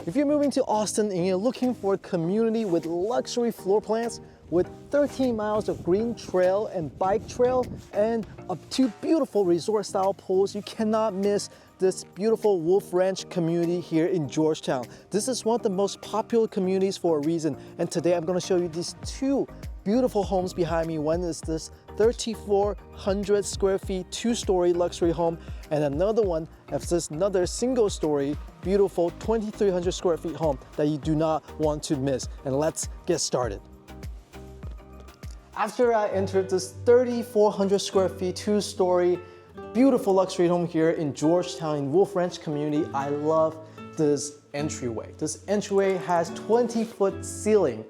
If you're moving to Austin and you're looking for a community with luxury floor plans, with 13 miles of green trail and bike trail and up to beautiful resort style pools, you cannot miss this beautiful Wolf Ranch community here in Georgetown. This is one of the most popular communities for a reason, and today I'm going to show you these two beautiful homes behind me. One is this 3,400 square feet, two-story luxury home, and another one is this another single-story, beautiful 2,300 square feet home that you do not want to miss. And let's get started. After I entered this 3,400 square feet, two-story, beautiful luxury home here in Georgetown in Wolf Ranch community, I love this entryway. This entryway has 20-foot ceiling,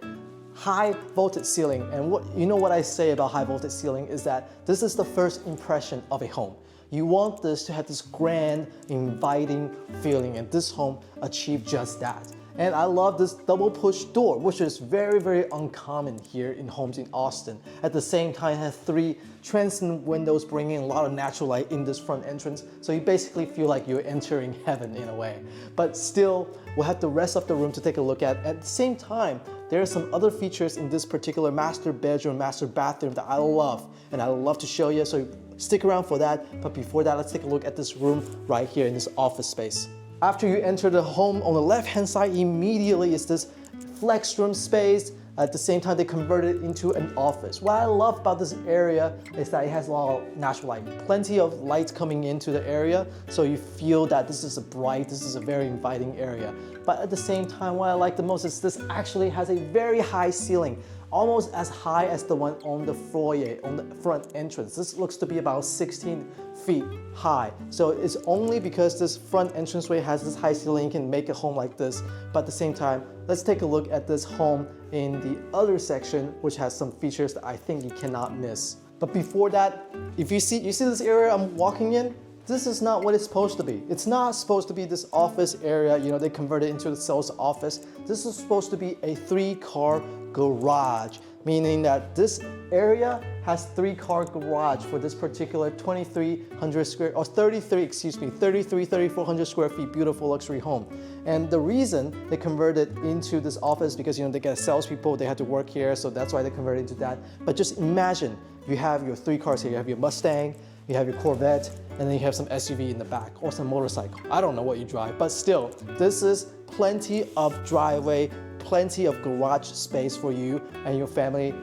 high voltage ceiling. And what I say about high voltage ceiling is that this is the first impression of a home. You want this to have this grand, inviting feeling, and this home achieved just that. And I love this double push door, which is very, very uncommon here in homes in Austin. At the same time, it has 3 translucent windows bringing a lot of natural light in this front entrance. So you basically feel like you're entering heaven in a way. But still, we'll have the rest of the room to take a look at. At the same time, there are some other features in this particular master bedroom, master bathroom that I love. And I love to show you, so stick around for that. But before that, let's take a look at this room right here in this office space. After you enter the home, on the left-hand side, immediately is this flex room space. At the same time, they converted it into an office. What I love about this area is that it has a lot of natural light, plenty of lights coming into the area, so you feel that this is a very inviting area. But at the same time, what I like the most is this actually has a very high ceiling, almost as high as the one on the foyer, on the front entrance. This looks to be about 16 feet high. So it's only because this front entranceway has this high ceiling, you can make a home like this. But at the same time, let's take a look at this home in the other section, which has some features that I think you cannot miss. But before that, if you see this area I'm walking in, this is not what it's supposed to be. It's not supposed to be this office area, they converted into the sales office. This is supposed to be a 3-car garage, meaning that this area has 3-car garage for this particular 3,400 square feet beautiful luxury home. And the reason they converted into this office because they get salespeople, they had to work here, so that's why they converted into that. But just imagine you have your 3 cars here. You have your Mustang, you have your Corvette, and then you have some SUV in the back or some motorcycle. I don't know what you drive, but still, this is plenty of driveway, plenty of garage space for you and your family,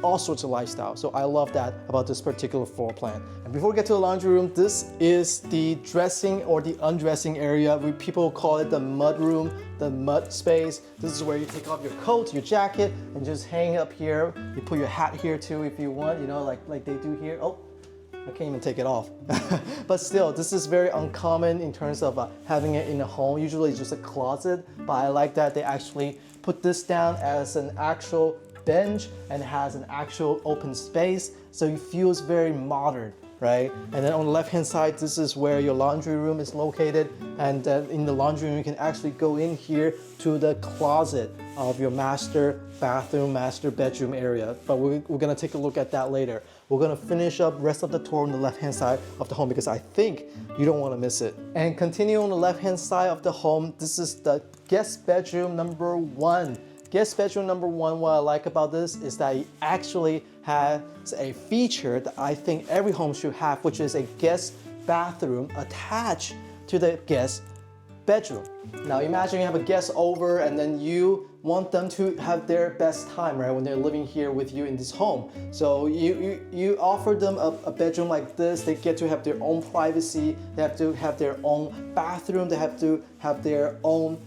all sorts of lifestyle. So I love that about this particular floor plan. And before we get to the laundry room, this is the dressing or the undressing area. People call it the mud room, the mud space. This is where you take off your coat, your jacket, and just hang up here. You put your hat here too if you want, like they do here. Oh, I can't even take it off. But still, this is very uncommon in terms of having it in a home. Usually it's just a closet, but I like that they actually put this down as an actual bench and has an actual open space, so it feels very modern, right? And then on the left-hand side, this is where your laundry room is located, and in the laundry room, you can actually go in here to the closet of your master bathroom, master bedroom area. But we're gonna take a look at that later. We're gonna finish up rest of the tour on the left-hand side of the home because I think you don't wanna miss it. And continue on the left-hand side of the home, this is the guest bedroom number 1. Guest bedroom number 1, what I like about this is that it actually has a feature that I think every home should have, which is a guest bathroom attached to the guest bedroom. Now imagine you have a guest over and then you want them to have their best time, right, when they're living here with you in this home. So you offer them a bedroom like this. They get to have their own privacy. They have to have their own bathroom. They have to have their own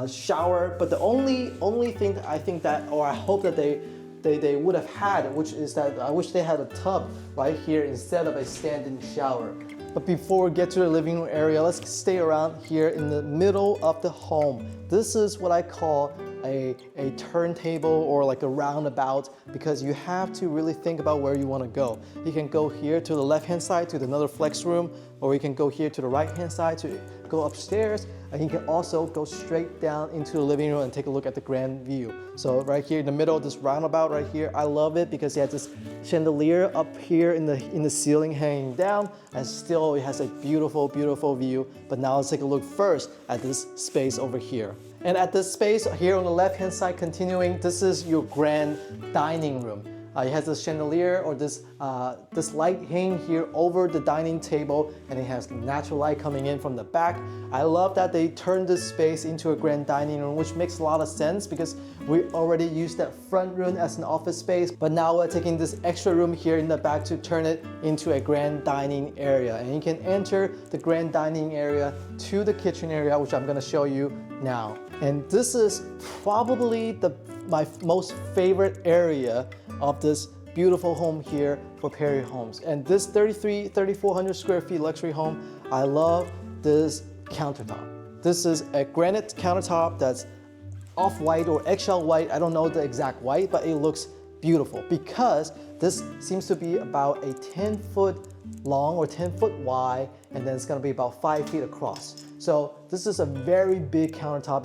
shower. But the only thing that I think that, or I hope that they would have had, which is that I wish they had a tub right here instead of a stand-in shower. But before we get to the living room area, let's stay around here in the middle of the home. This is what I call a turntable or like a roundabout, because you have to really think about where you want to go. You can go here to the left-hand side to another flex room, or you can go here to the right-hand side to go upstairs, and you can also go straight down into the living room and take a look at the grand view. So right here in the middle, this roundabout right here, I love it because it has this chandelier up here in the ceiling hanging down, and still it has a beautiful, beautiful view. But now let's take a look first at this space over here. And at this space here on the left-hand side, continuing, this is your grand dining room. It has this chandelier or this light hanging here over the dining table, and it has natural light coming in from the back. I love that they turned this space into a grand dining room, which makes a lot of sense because we already used that front room as an office space, but now we're taking this extra room here in the back to turn it into a grand dining area. And you can enter the grand dining area to the kitchen area, which I'm gonna show you now. And this is probably my most favorite area of this beautiful home here for Perry Homes. And this 3,400 square feet luxury home, I love this countertop. This is a granite countertop that's off-white or eggshell white. I don't know the exact white, but it looks beautiful because this seems to be about a 10-foot long or 10-foot wide, and then it's gonna be about 5 feet across. So this is a very big countertop.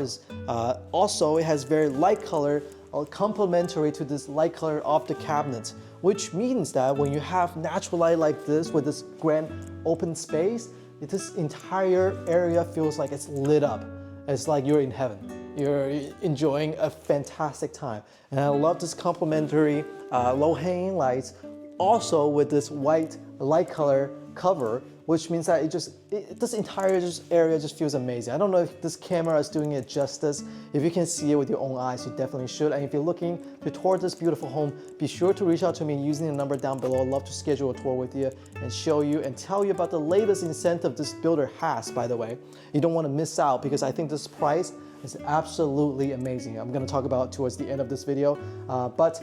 Also, it has very light color, complementary to this light color of the cabinets, which means that when you have natural light like this with this grand open space, this entire area feels like it's lit up. It's like you're in heaven. You're enjoying a fantastic time. And I love this complementary low-hanging lights, also with this white light color cover, which means that this entire area just feels amazing. I don't know if this camera is doing it justice. If you can see it with your own eyes, you definitely should. And if you're looking toward this beautiful home, be sure to reach out to me using the number down below. I'd love to schedule a tour with you and show you and tell you about the latest incentive this builder has, by the way. You don't want to miss out because I think this price is absolutely amazing. I'm gonna talk about it towards the end of this video. But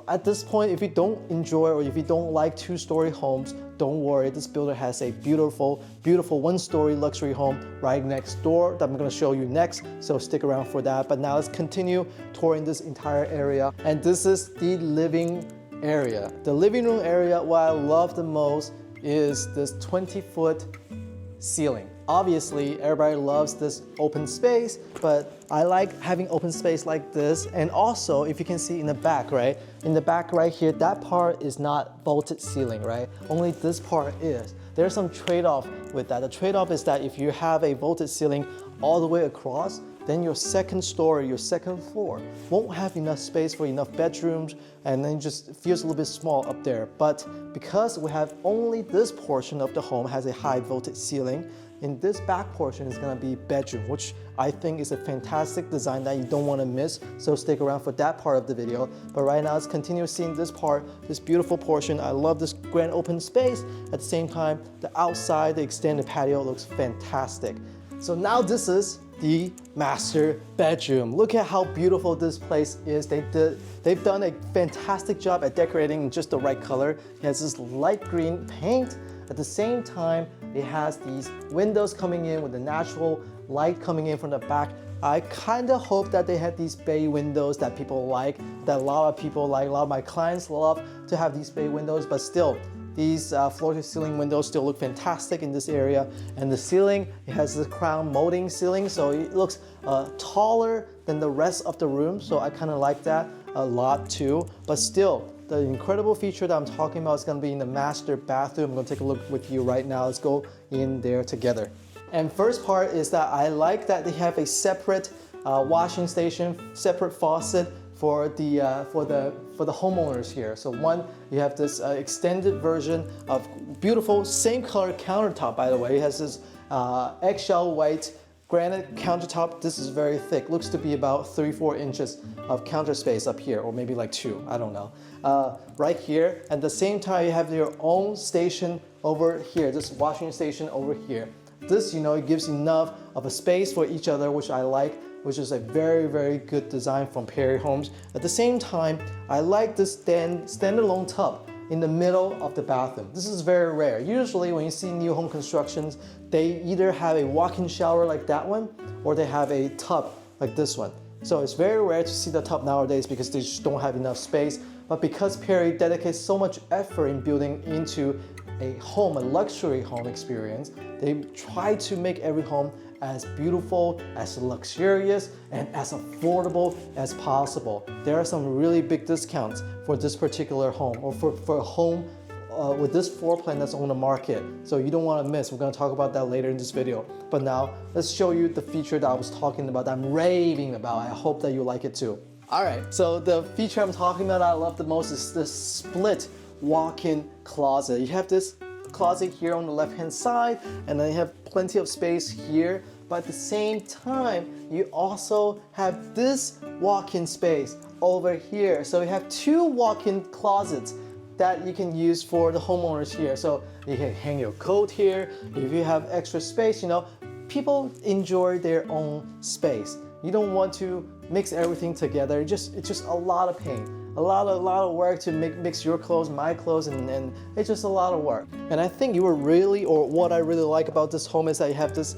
at this point, if you don't enjoy or if you don't like two-story homes, don't worry. This builder has a beautiful, beautiful one-story luxury home right next door that I'm gonna show you next. So stick around for that. But now let's continue touring this entire area. And this is the living area. The living room area, what I love the most is this 20-foot ceiling. Obviously, everybody loves this open space, but I like having open space like this. And also, if you can see in the back, right? In the back right here, that part is not vaulted ceiling, right? Only this part is. There's some trade-off with that. The trade-off is that if you have a vaulted ceiling all the way across, then your second story, your second floor won't have enough space for enough bedrooms, and then it just feels a little bit small up there. But because we have only this portion of the home has a high vaulted ceiling, in this back portion is gonna be bedroom, which I think is a fantastic design that you don't wanna miss, so stick around for that part of the video. But right now, let's continue seeing this part, this beautiful portion. I love this grand open space. At the same time, the outside, the extended patio looks fantastic. So now this is the master bedroom. Look at how beautiful this place is. They've done a fantastic job at decorating in just the right color. It has this light green paint. At the same time, it has these windows coming in with the natural light coming in from the back. I kind of hope that they had these bay windows that people like, that a lot of people like, a lot of my clients love to have these bay windows, but still, these floor-to-ceiling windows still look fantastic in this area. And the ceiling, it has the crown molding ceiling, so it looks taller than the rest of the room, so I kind of like that a lot too. But still, the incredible feature that I'm talking about is going to be in the master bathroom. I'm going to take a look with you right now. Let's go in there together. And first part is that I like that they have a separate washing station, separate faucet for the homeowners here. So one, you have this extended version of beautiful, same color countertop, by the way. It has this eggshell white granite countertop. This is very thick. Looks to be about 3-4 inches of counter space up here, or maybe like 2, I don't know. Right here. At the same time, you have your own station over here, this washing station over here. This, it gives enough of a space for each other, which I like, which is a very, very good design from Perry Homes. At the same time, I like this standalone tub in the middle of the bathroom. This is very rare. Usually when you see new home constructions, they either have a walk-in shower like that one, or they have a tub like this one. So it's very rare to see the tub nowadays because they just don't have enough space. But because Perry dedicates so much effort in building into a home, a luxury home experience. They try to make every home as beautiful, as luxurious, and as affordable as possible. There are some really big discounts for this particular home, or for a home with this floor plan that's on the market. So you don't want to miss. We're going to talk about that later in this video. But now let's show you the feature that I was talking about, that I'm raving about. I hope that you like it too. All right, so the feature I'm talking about that I love the most is this split walk-in closet. You have this closet here on the left-hand side, and then you have plenty of space here. But at the same time, you also have this walk-in space over here. So you have two walk-in closets that you can use for the homeowners here. So you can hang your coat here. If you have extra space, you know, people enjoy their own space. You don't want to mix everything together. It's just a lot of pain, a lot of work to mix your clothes, my clothes, and it's just a lot of work. And I think what I really like about this home is that you have this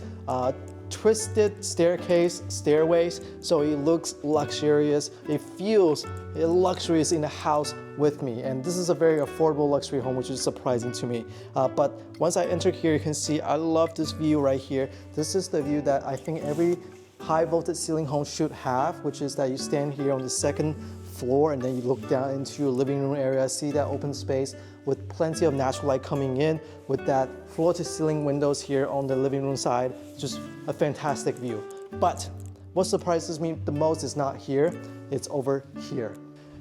twisted stairways, so it looks luxurious. It feels luxurious in the house with me, and this is a very affordable luxury home, which is surprising to me. But once I enter here, you can see I love this view right here. This is the view that I think every high voltage ceiling home should have, which is that you stand here on the second floor and then you look down into your living room area, see that open space with plenty of natural light coming in, with that floor to ceiling windows here on the living room side. Just a fantastic view. But what surprises me the most is not here, it's over here.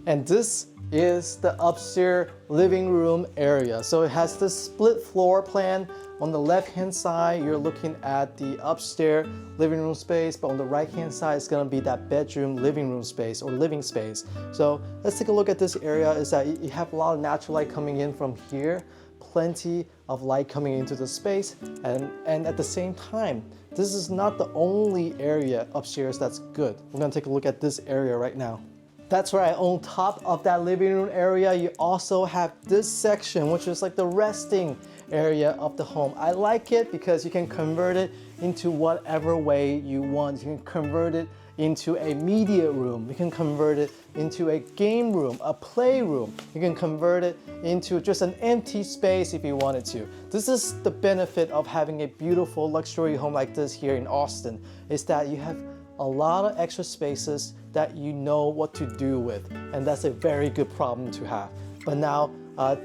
And this is the upstairs living room area. So it has this split floor plan. On the left-hand side, you're looking at the upstairs living room space, but on the right-hand side, it's gonna be that bedroom living room space or living space. So let's take a look at this area. Is that you have a lot of natural light coming in from here, plenty of light coming into the space, and at the same time, this is not the only area upstairs that's good. We're gonna take a look at this area right now. That's right, on top of that living room area, you also have this section, which is like the resting area of the home. I like it because you can convert it into whatever way you want. You can convert it into a media room. You can convert it into a game room, a playroom. You can convert it into just an empty space if you wanted to. This is the benefit of having a beautiful luxury home like this here in Austin, is that you have a lot of extra spaces that you know what to do with, and that's a very good problem to have. But now,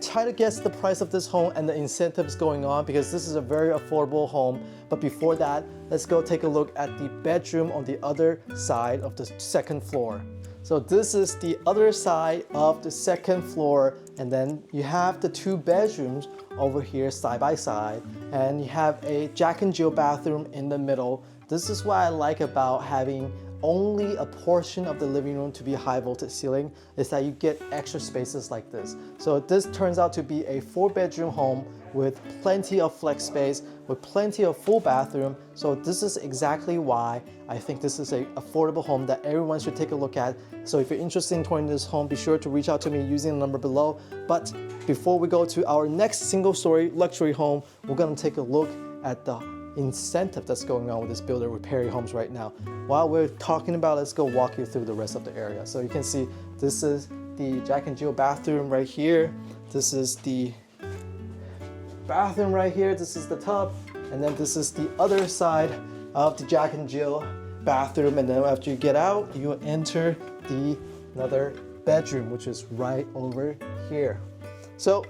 try to guess the price of this home and the incentives going on, because this is a very affordable home. But before that, let's go take a look at the bedroom on the other side of the second floor. So this is the other side of the second floor, and then you have the two bedrooms over here side by side, and you have a Jack and Jill bathroom in the middle. This is what I like about having only a portion of the living room to be high voltage ceiling, is that you get extra spaces like this. So this turns out to be a 4-bedroom home with plenty of flex space, with plenty of full bathroom. So this is exactly why I think this is an affordable home that everyone should take a look at. So if you're interested in touring this home, be sure to reach out to me using the number below. But before we go to our next single story luxury home, we're gonna take a look at the incentive that's going on with this builder with Perry Homes right now. While we're talking about it, let's go walk you through the rest of the area. So you can see this is the Jack and Jill bathroom right here. This is the bathroom right here. This is the tub. And then this is the other side of the Jack and Jill bathroom. And then after you get out, you enter the another bedroom, which is right over here. So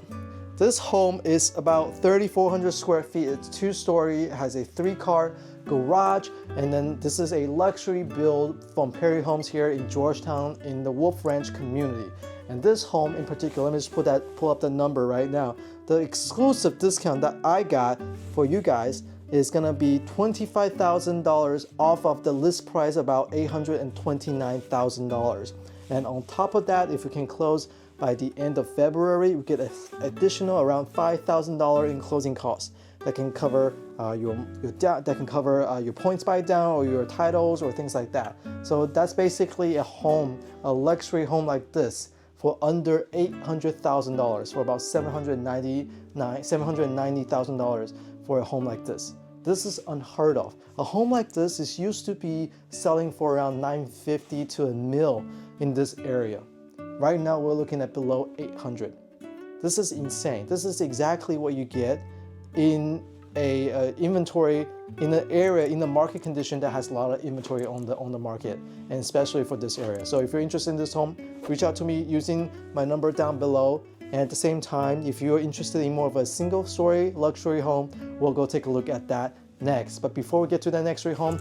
this home is about 3,400 square feet. It's 2-story, it has a 3-car garage, and then this is a luxury build from Perry Homes here in Georgetown in the Wolf Ranch community. And this home in particular, let me just pull up the number right now. The exclusive discount that I got for you guys is gonna be $25,000 off of the list price, about $829,000. And on top of that, if you can close by the end of February, we get an additional around $5,000 in closing costs that can cover your points buy down or your titles or things like that. So that's basically a home, a luxury home like this for under $800,000, for about $790,000 for a home like this. This is unheard of. A home like this is used to be selling for around $950,000 to $1 million in this area. Right now, we're looking at below $800,000. This is insane. This is exactly what you get in a inventory in an area in the market condition that has a lot of inventory on the market, and especially for this area. So if you're interested in this home, reach out to me using my number down below. And at the same time, if you're interested in more of a single story luxury home, we'll go take a look at that next. But before we get to that next home,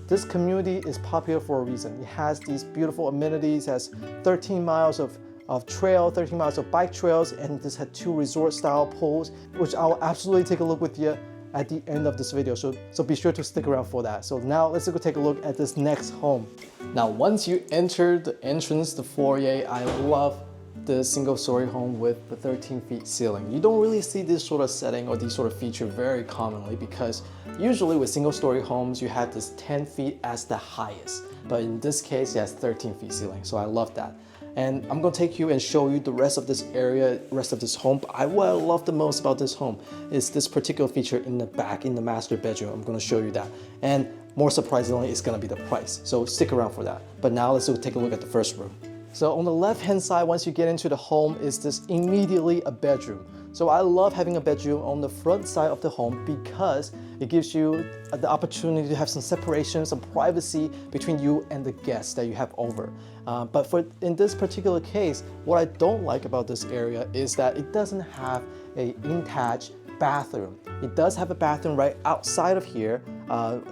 this community is popular for a reason. It has these beautiful amenities, has 13 miles of trail, 13 miles of bike trails, and this had 2 resort style pools, which I'll absolutely take a look with you at the end of this video. So be sure to stick around for that. So now let's go take a look at this next home. Now, once you enter the entrance, the foyer, I love the single story home with the 13 feet ceiling. You don't really see this sort of setting or these sort of feature very commonly, because usually with single story homes, you have this 10 feet as the highest. But in this case, it has 13 feet ceiling. So I love that. And I'm gonna take you and show you the rest of this area, rest of this home. But what I love the most about this home is this particular feature in the back, in the master bedroom. I'm gonna show you that. And more surprisingly, it's gonna be the price. So stick around for that. But now let's go take a look at the first room. So on the left-hand side, once you get into the home, is this immediately a bedroom. So I love having a bedroom on the front side of the home because it gives you the opportunity to have some separation, some privacy between you and the guests that you have over. But in this particular case, what I don't like about this area is that it doesn't have an attached bathroom. It does have a bathroom right outside of here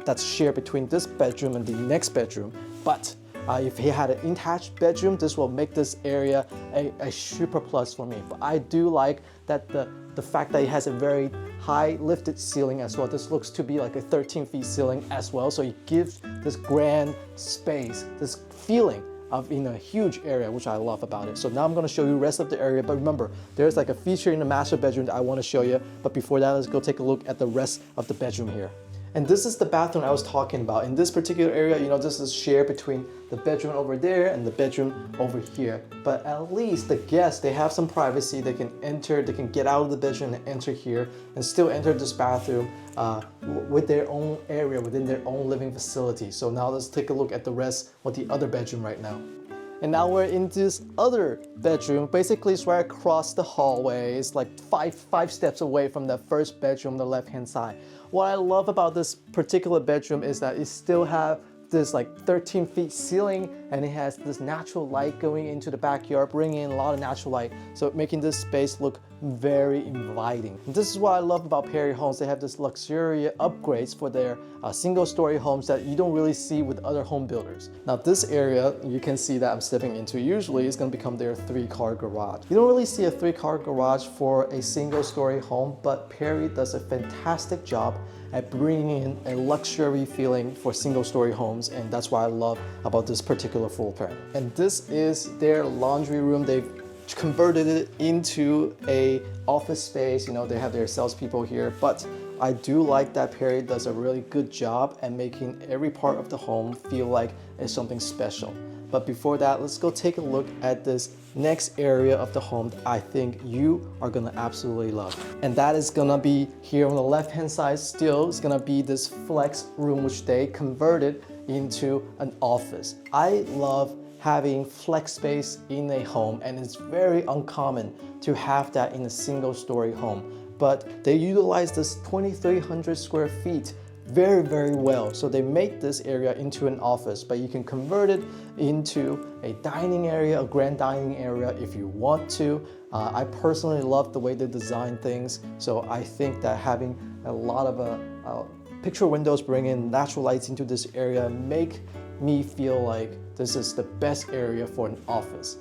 that's shared between this bedroom and the next bedroom, but if he had an attached bedroom, this will make this area a super plus for me. But I do like that the fact that it has a very high lifted ceiling as well. This looks to be like a 13 feet ceiling as well. So it gives this grand space, this feeling of in a huge area, which I love about it. So now I'm gonna show you the rest of the area. But remember, there's like a feature in the master bedroom that I wanna show you. But before that, let's go take a look at the rest of the bedroom here. And this is the bathroom I was talking about. In this particular area, this is shared between the bedroom over there and the bedroom over here. But at least the guests, they have some privacy. They can enter, they can get out of the bedroom and enter here and still enter this bathroom with their own area, within their own living facility. So now let's take a look at the rest of the other bedroom right now. And now we're in this other bedroom. Basically, it's right across the hallway. It's like five steps away from the first bedroom on the left-hand side. What I love about this particular bedroom is that it still have this like 13 feet ceiling, and it has this natural light going into the backyard, bringing in a lot of natural light, so making this space look very inviting. And this is what I love about Perry Homes. They have this luxurious upgrades for their single-story homes that you don't really see with other home builders. Now this area, you can see that I'm stepping into, usually is going to become their 3-car garage. You don't really see a 3-car garage for a single-story home, but Perry does a fantastic job at bringing in a luxury feeling for single-story homes, and that's what I love about this particular floor plan. And this is their laundry room. They've converted it into a office space. They have their salespeople here, but I do like that Perry does a really good job at making every part of the home feel like it's something special. But before that, let's go take a look at this next area of the home that I think you are gonna absolutely love. And that is gonna be here on the left-hand side still. It's gonna be this flex room, which they converted into an office. I love having flex space in a home, and it's very uncommon to have that in a single-story home. But they utilize this 2,300 square feet very, very well. So they make this area into an office, but you can convert it into a dining area, a grand dining area if you want to. I personally love the way they design things. So I think that having a lot of picture windows bring in natural lights into this area make me feel like this is the best area for an office.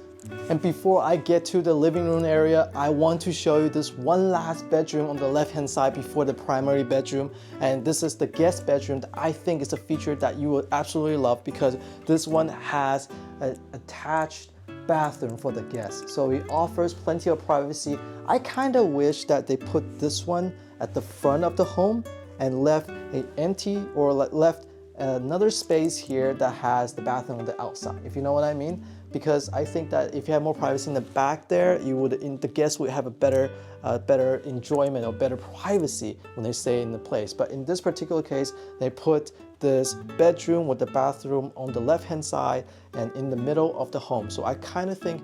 And before I get to the living room area, I want to show you this one last bedroom on the left-hand side before the primary bedroom. And this is the guest bedroom that I think is a feature that you will absolutely love, because this one has an attached bathroom for the guests. So it offers plenty of privacy. I kind of wish that they put this one at the front of the home and left an empty or left another space here that has the bathroom on the outside, if you know what I mean. Because I think that if you have more privacy in the back there, the guests would have a better enjoyment or better privacy when they stay in the place. But in this particular case, they put this bedroom with the bathroom on the left-hand side and in the middle of the home. So I kind of think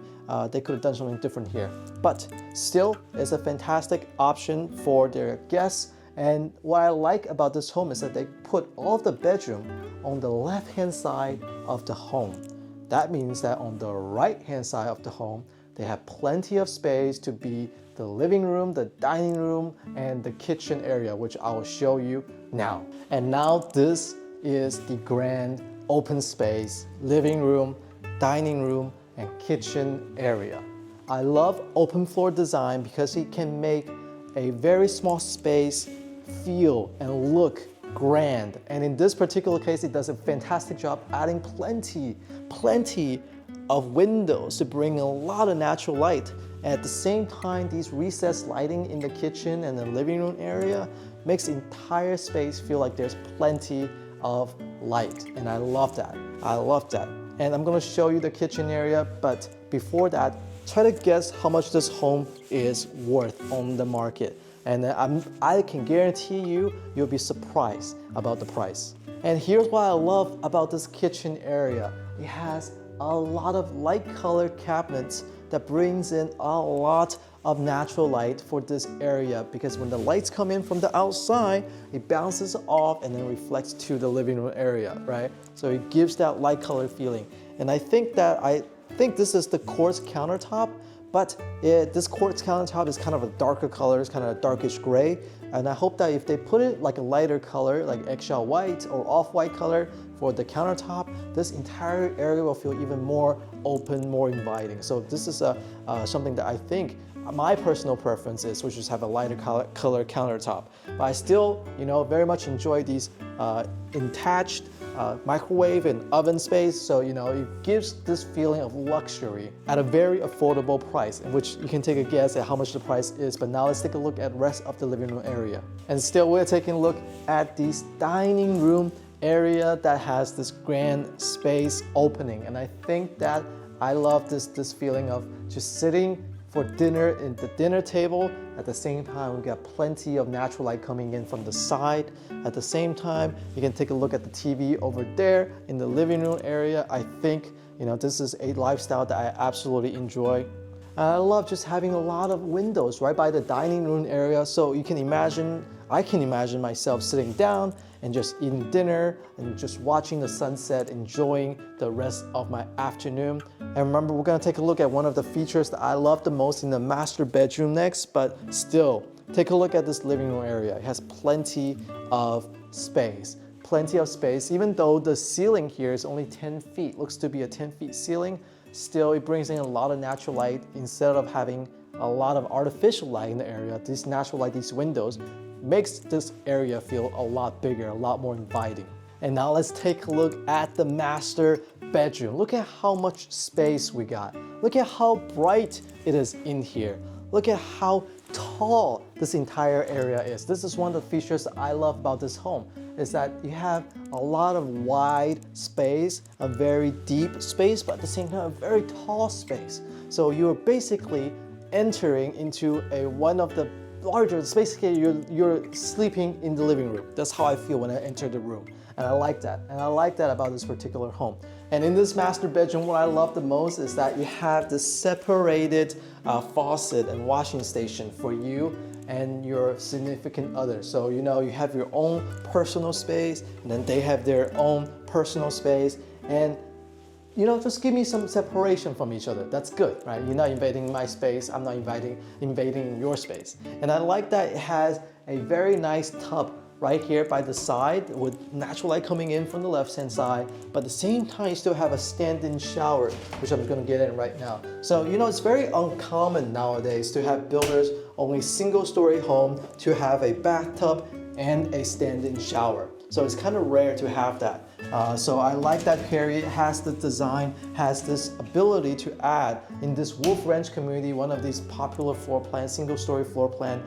they could have done something different here. But still, it's a fantastic option for their guests. And what I like about this home is that they put all of the bedroom on the left-hand side of the home. That means that on the right-hand side of the home, they have plenty of space to be the living room, the dining room, and the kitchen area, which I will show you now. And now this is the grand open space, living room, dining room, and kitchen area. I love open floor design because it can make a very small space feel and look grand. And in this particular case, it does a fantastic job adding plenty of windows to bring a lot of natural light. And at the same time, these recessed lighting in the kitchen and the living room area makes the entire space feel like there's plenty of light. And I love that. I love that. And I'm gonna show you the kitchen area, but before that, try to guess how much this home is worth on the market. And I can guarantee you'll be surprised about the price. And here's what I love about this kitchen area. It has a lot of light colored cabinets that brings in a lot of natural light for this area, because when the lights come in from the outside, it bounces off and then reflects to the living room area, right? So it gives that light color feeling. And I think this is the quartz countertop, but this quartz countertop is kind of a darker color, it's kind of a darkish gray. And I hope that if they put it like a lighter color, like eggshell white or off-white color for the countertop, this entire area will feel even more open, more inviting. So this is something that I think my personal preference is, which is have a lighter color countertop. But I still, very much enjoy these attached microwave and oven space. So, it gives this feeling of luxury at a very affordable price, in which you can take a guess at how much the price is. But now let's take a look at the rest of the living room area. And still, we're taking a look at this dining room area that has this grand space opening. And I think that I love this feeling of just sitting for dinner at the dinner table. At the same time, we got plenty of natural light coming in from the side. At the same time, you can take a look at the TV over there in the living room area. I think, this is a lifestyle that I absolutely enjoy. And I love just having a lot of windows right by the dining room area. So I can imagine myself sitting down and just eating dinner and just watching the sunset, enjoying the rest of my afternoon. And remember, we're gonna take a look at one of the features that I love the most in the master bedroom next, but still, take a look at this living room area. It has plenty of space. Plenty of space, even though the ceiling here is only 10 feet, looks to be a 10 feet ceiling, still it brings in a lot of natural light instead of having a lot of artificial light in the area. This natural light, these windows, makes this area feel a lot bigger, a lot more inviting. And now let's take a look at the master bedroom. Look at how much space we got. Look at how bright it is in here. Look at how tall this entire area is. This is one of the features that I love about this home, is that you have a lot of wide space, a very deep space, but at the same time, a very tall space. So you're basically entering into one of the larger space. Basically, you're sleeping in the living room. That's how I feel when I enter the room. And I like that. And I like that about this particular home. And in this master bedroom, what I love the most is that you have this separated faucet and washing station for you and your significant other. So, you have your own personal space, and then they have their own personal space. And just give me some separation from each other. That's good, right? You're not invading my space, I'm not invading your space. And I like that it has a very nice tub right here by the side with natural light coming in from the left-hand side, but at the same time, you still have a stand-in shower, which I'm gonna get in right now. So, it's very uncommon nowadays to have builders only single-story home to have a bathtub and a stand-in shower. So it's kind of rare to have that. So I like that Perry has the design, has this ability to add in this Wolf Ranch community, one of these popular floor plans, single-story floor plan,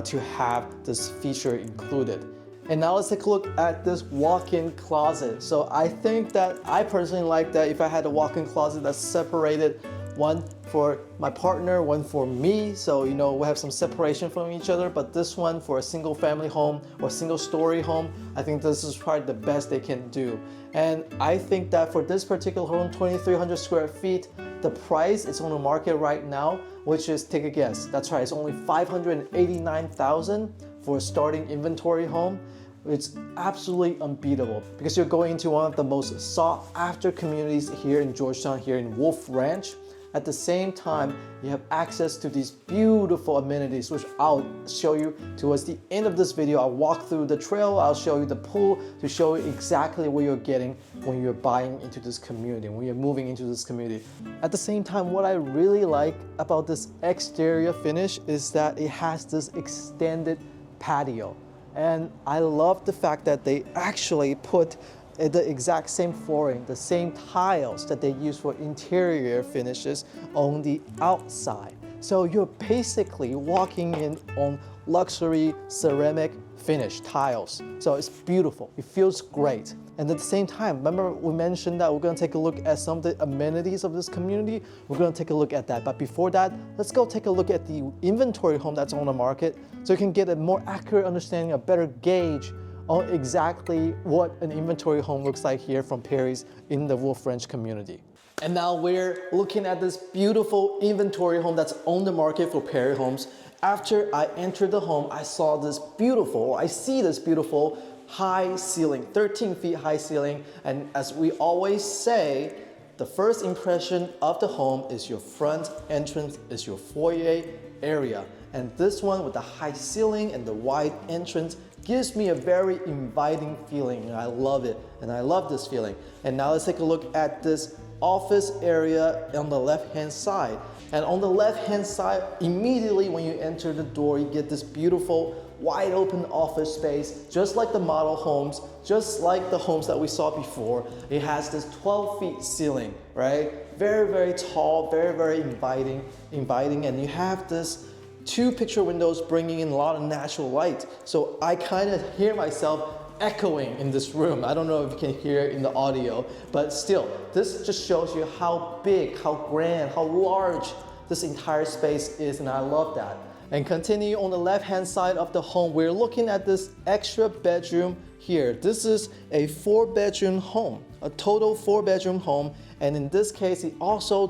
to have this feature included. And now let's take a look at this walk-in closet. So I think that I personally like that if I had a walk-in closet that's separated, one for my partner, one for me, so you know we have some separation from each other, but this one for a single family home or single story home, I think this is probably the best they can do. And I think that for this particular home, 2,300 square feet, the price is on the market right now, which is, take a guess, that's right, it's only $589,000 for a starting inventory home. It's absolutely unbeatable because you're going into one of the most sought after communities here in Georgetown, here in Wolf Ranch. At the same time, you have access to these beautiful amenities, which I'll show you towards the end of this video. I'll walk through the trail, I'll show you the pool to show you exactly what you're getting when you're buying into this community, when you're moving into this community. At the same time, what I really like about this exterior finish is that it has this extended patio. And I love the fact that they actually put the exact same flooring, the same tiles that they use for interior finishes on the outside. So you're basically walking in on luxury ceramic finish tiles. So it's beautiful, it feels great. And at the same time, remember we mentioned that we're gonna take a look at some of the amenities of this community. We're gonna take a look at that. But before that, let's go take a look at the inventory home that's on the market so you can get a more accurate understanding, a better gauge on exactly what an inventory home looks like here from Perry's in the Wolf Ranch community. And now we're looking at this beautiful inventory home that's on the market for Perry Homes. After I entered the home, I see this beautiful high ceiling, 13 feet high ceiling. And as we always say, the first impression of the home is your front entrance, is your foyer area. And this one with the high ceiling and the wide entrance gives me a very inviting feeling, and I love it, and I love this feeling. And now let's take a look at this office area on the left-hand side. And on the left-hand side, immediately when you enter the door, you get this beautiful wide open office space, just like the model homes, just like the homes that we saw before. It has this 12 feet ceiling, right? Very, very tall, very, very inviting, and you have this 2 picture windows bringing in a lot of natural light. So I kind of hear myself echoing in this room. I don't know if you can hear it in the audio, but still, this just shows you how big, how grand, how large this entire space is, and I love that. And continue on the left-hand side of the home, we're looking at this extra bedroom here. This is a 4-bedroom home, a total 4-bedroom home. And in this case,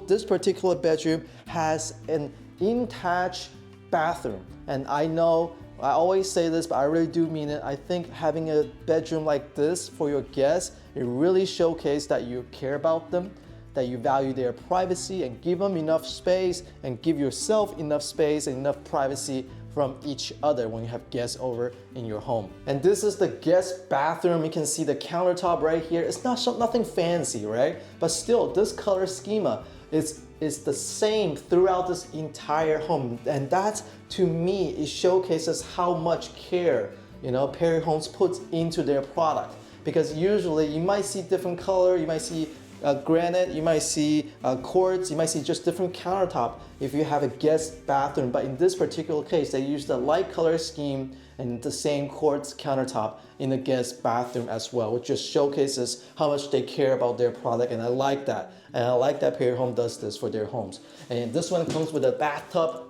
this particular bedroom has an attached bathroom. And I know I always say this, but I really do mean it. I think having a bedroom like this for your guests, it really showcases that you care about them, that you value their privacy, and give them enough space and give yourself enough space and enough privacy from each other when you have guests over in your home. And this is the guest bathroom. You can see the countertop right here. It's nothing fancy, right? But still, this color schema is the same throughout this entire home. And that, to me, it showcases how much care, Perry Homes puts into their product. Because usually you might see different color, you might see granite, you might see quartz, you might see just different countertop if you have a guest bathroom. But in this particular case, they use the light color scheme and the same quartz countertop in the guest bathroom as well, which just showcases how much they care about their product, and I like that. And I like that Perry Home does this for their homes. And this one comes with a bathtub,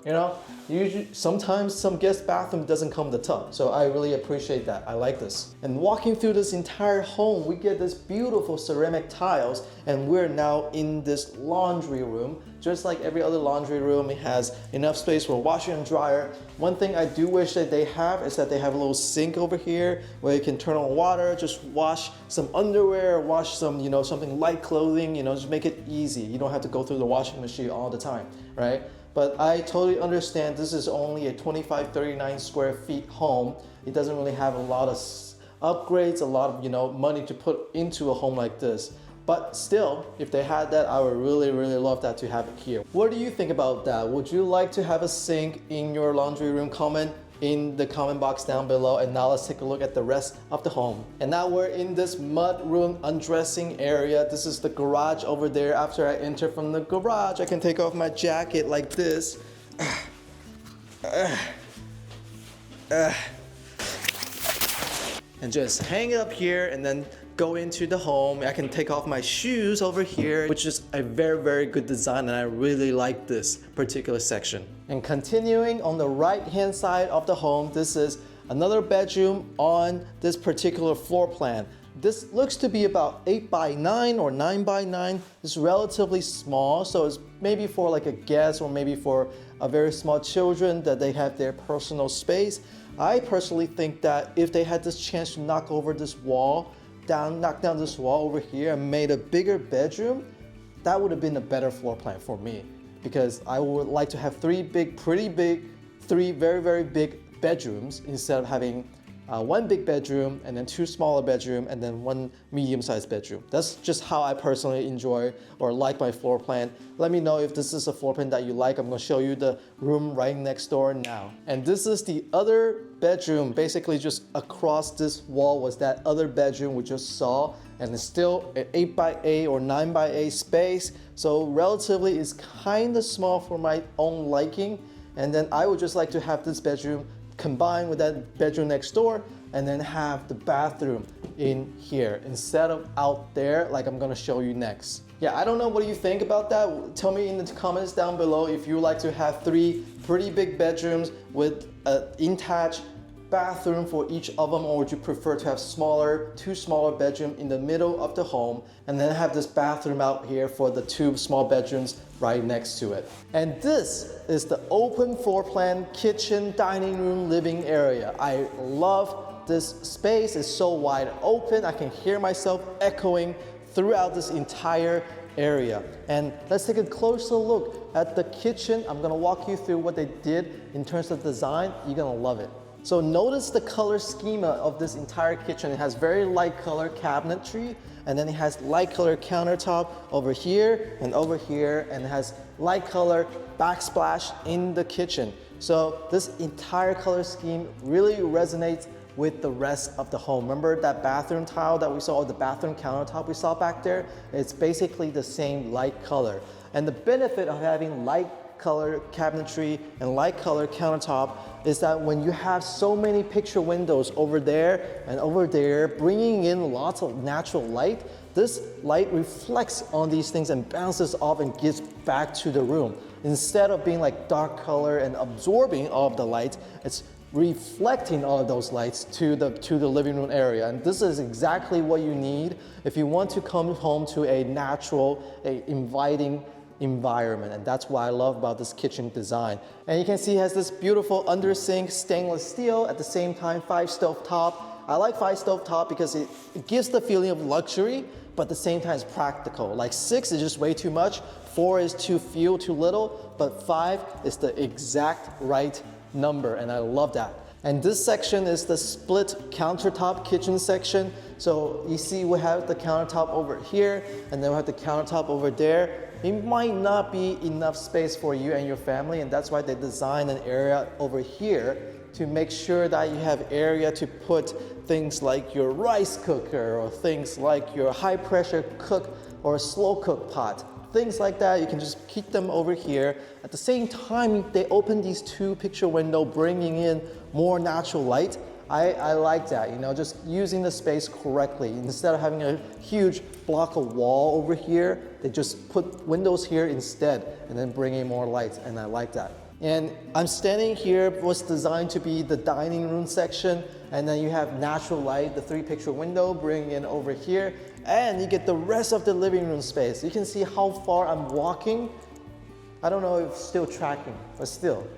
Usually, sometimes some guest bathroom doesn't come with a tub, so I really appreciate that. I like this. And walking through this entire home, we get this beautiful ceramic tiles, and we're now in this laundry room. Just like every other laundry room, it has enough space for washer and dryer. One thing I do wish that they have is that they have a little sink over here where you can turn on water, just wash some underwear, wash some, something light clothing, just make it easy. You don't have to go through the washing machine all the time, right? But I totally understand this is only a 25-39 square feet home. It doesn't really have a lot of upgrades, a lot of, money to put into a home like this. But still, if they had that, I would really, really love that to have it here. What do you think about that? Would you like to have a sink in your laundry room? Comment in the comment box down below. And now let's take a look at the rest of the home. And now we're in this mud room undressing area. This is the garage over there. After I enter from the garage, I can take off my jacket like this. and just hang it up here and then go into the home. I can take off my shoes over here, which is a very, very good design, and I really like this particular section. And continuing on the right-hand side of the home, this is another bedroom on this particular floor plan. This looks to be about 8 by 9 or 9 by 9. It's relatively small, so it's maybe for like a guest or maybe for a very small children that they have their personal space. I personally think that if they had this chance to knock over this wall, knock down this wall over here and made a bigger bedroom, that would have been a better floor plan for me, because I would like to have three very, very big bedrooms instead of having one big bedroom and then two smaller bedroom and then one medium-sized bedroom. That's just how I personally enjoy or like my floor plan. Let me know if this is a floor plan that you like. I'm gonna show you the room right next door now. And this is the other bedroom. Basically just across this wall was that other bedroom we just saw, and it's still an 8 by 8 or 9 by 8 space. So relatively it's kind of small for my own liking. And then I would just like to have this bedroom combine with that bedroom next door and then have the bathroom in here instead of out there like I'm gonna show you next. Yeah, I don't know what you think about that. Tell me in the comments down below if you like to have 3 pretty big bedrooms with an attached bathroom for each of them, or would you prefer to have two smaller bedrooms in the middle of the home and then have this bathroom out here for the 2 small bedrooms right next to it. And this is the open floor plan kitchen, dining room, living area. I love this space. It's so wide open. I can hear myself echoing throughout this entire area. And let's take a closer look at the kitchen. I'm gonna walk you through what they did in terms of design. You're gonna love it. So notice the color schema of this entire kitchen. It has very light color cabinetry, and then it has light color countertop over here, and it has light color backsplash in the kitchen. So this entire color scheme really resonates with the rest of the home. Remember that bathroom tile that we saw, or the bathroom countertop we saw back there? It's basically the same light color. And the benefit of having light color cabinetry and light color countertop is that when you have so many picture windows over there and over there, bringing in lots of natural light, this light reflects on these things and bounces off and gives back to the room. Instead of being like dark color and absorbing all of the light, it's reflecting all of those lights to the living room area. And this is exactly what you need if you want to come home to a natural, inviting environment. And that's what I love about this kitchen design. And you can see it has this beautiful undersink stainless steel, at the same time 5 stove top. I like 5 stove top because it gives the feeling of luxury, but at the same time it's practical. Like 6 is just way too much, 4 is too few, too little, but 5 is the exact right number, and I love that. And this section is the split countertop kitchen section. So you see we have the countertop over here, and then we have the countertop over there. It might not be enough space for you and your family, and that's why they designed an area over here to make sure that you have area to put things like your rice cooker, or things like your high pressure cook or slow cook pot. Things like that, you can just keep them over here. At the same time, they open these 2 picture windows, bringing in more natural light. I like that, you know, just using the space correctly. Instead of having a huge block of wall over here, they just put windows here instead and then bring in more light, and I like that. And I'm standing here, was designed to be the dining room section, and then you have natural light, the 3 picture window, bring in over here, and you get the rest of the living room space. You can see how far I'm walking. I don't know if it's still tracking, but still.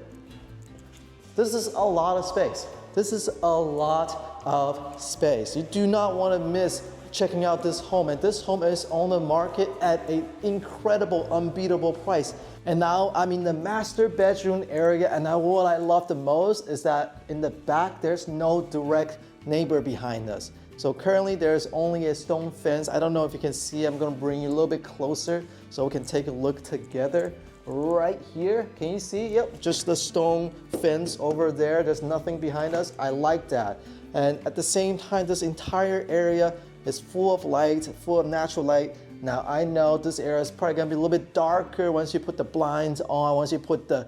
This is a lot of space. This is a lot of space. You do not want to miss checking out this home. And this home is on the market at an incredible, unbeatable price. And now I'm in the master bedroom area, and now what I love the most is that in the back, there's no direct neighbor behind us. So currently there's only a stone fence. I don't know if you can see, I'm gonna bring you a little bit closer so we can take a look together. Right here, can you see? Yep, just the stone fence over there. There's nothing behind us. I like that. And at the same time, this entire area is full of light, full of natural light. Now I know this area is probably gonna be a little bit darker once you put the blinds on, once you put the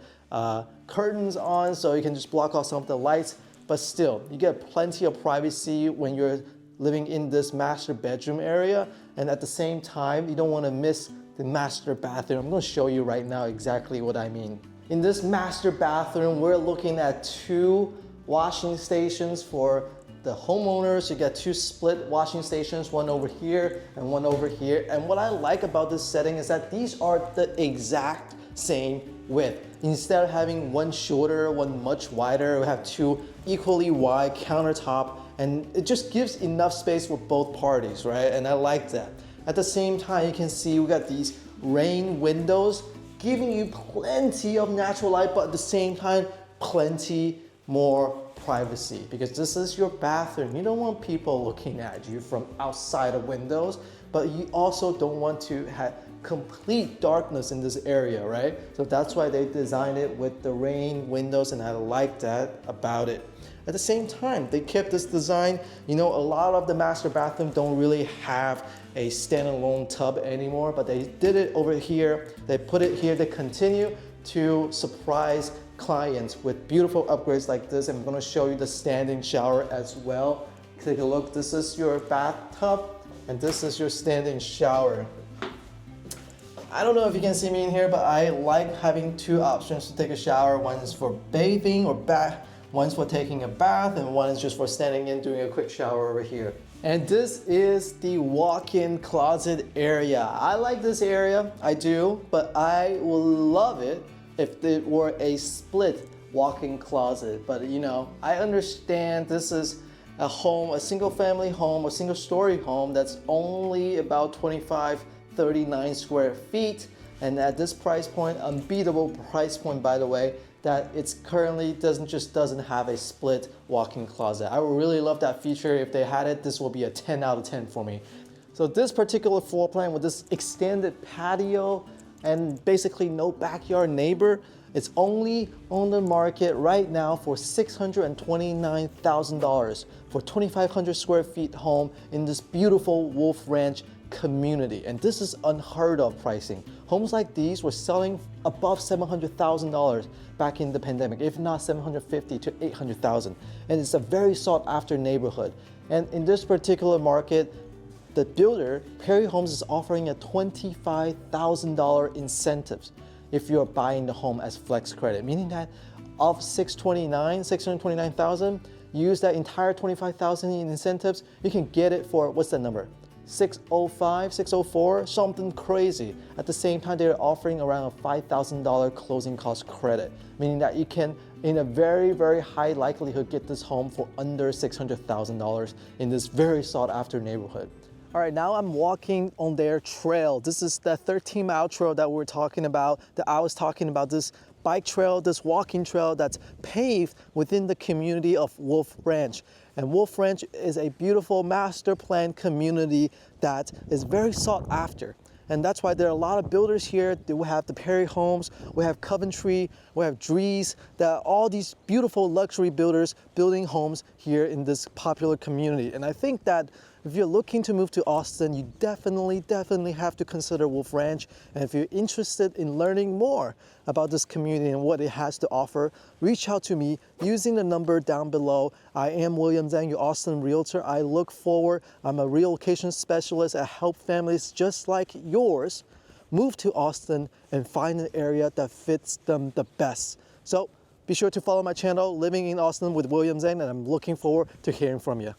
curtains on, so you can just block off some of the lights. but still, you get plenty of privacy when you're living in this master bedroom area, and at the same time, you don't want to miss the master bathroom. I'm going to show you right now exactly what I mean. In this master bathroom, we're looking at 2 washing stations for the homeowners. You get 2 split washing stations, one over here and one over here. And what I like about this setting is that these are the exact same width. Instead of having one shorter, one much wider, we have 2 equally wide countertop, and it just gives enough space for both parties, right? And I like that. At the same time, you can see we got these rain windows giving you plenty of natural light, but at the same time, plenty more privacy, because this is your bathroom. You don't want people looking at you from outside of windows, but you also don't want to have complete darkness in this area, right? So that's why they designed it with the rain windows, and I like that about it. At the same time, they kept this design. You know, a lot of the master bathroom don't really have a standalone tub anymore, but they did it over here. They put it here. They continue to surprise clients with beautiful upgrades like this. I'm gonna show you the standing shower as well. Take a look. This is your bathtub, and this is your standing shower. I don't know if you can see me in here, but I like having 2 options to take a shower. One is for bathing or bath. One's for taking a bath, and one is just for standing in, doing a quick shower over here. And this is the walk-in closet area. I like this area, I do, but I will love it if it were a split walk-in closet. But you know, I understand this is a home, a single family home, a single story home that's only about 39 square feet. And at this price point, unbeatable price point, by the way, that it's currently doesn't have a split walk-in closet. I would really love that feature. If they had it, this will be a 10 out of 10 for me. So this particular floor plan with this extended patio and basically no backyard neighbor, it's only on the market right now for $629,000 for 2,500 square feet home in this beautiful Wolf Ranch community. And this is unheard of pricing. Homes like these were selling above $700,000 back in the pandemic, if not $750,000 to $800,000. And it's a very sought after neighborhood. And in this particular market, the builder, Perry Homes, is offering a $25,000 incentives if you're buying the home as flex credit, meaning that of $629,000, use that entire $25,000 in incentives, you can get it for, what's the number? 605, 604, something crazy. At the same time, they're offering around a $5,000 closing cost credit, meaning that you can, in a very, very high likelihood, get this home for under $600,000 in this very sought after neighborhood. All right, now I'm walking on their trail. This is the 13-mile trail that we're talking about, that I was talking about, this bike trail, this walking trail that's paved within the community of Wolf Ranch. And Wolf Ranch is a beautiful master plan community that is very sought after. And that's why there are a lot of builders here. We have the Perry Homes, we have Coventry, we have Drees, that are all these beautiful luxury builders building homes here in this popular community. And I think that if you're looking to move to Austin, you definitely have to consider Wolf Ranch. And if you're interested in learning more about this community and what it has to offer, reach out to me using the number down below. I am William Zhang, your Austin realtor. I look forward. I'm a relocation specialist. I help families just like yours move to Austin and find an area that fits them the best. So be sure to follow my channel, Living in Austin with William Zhang, and I'm looking forward to hearing from you.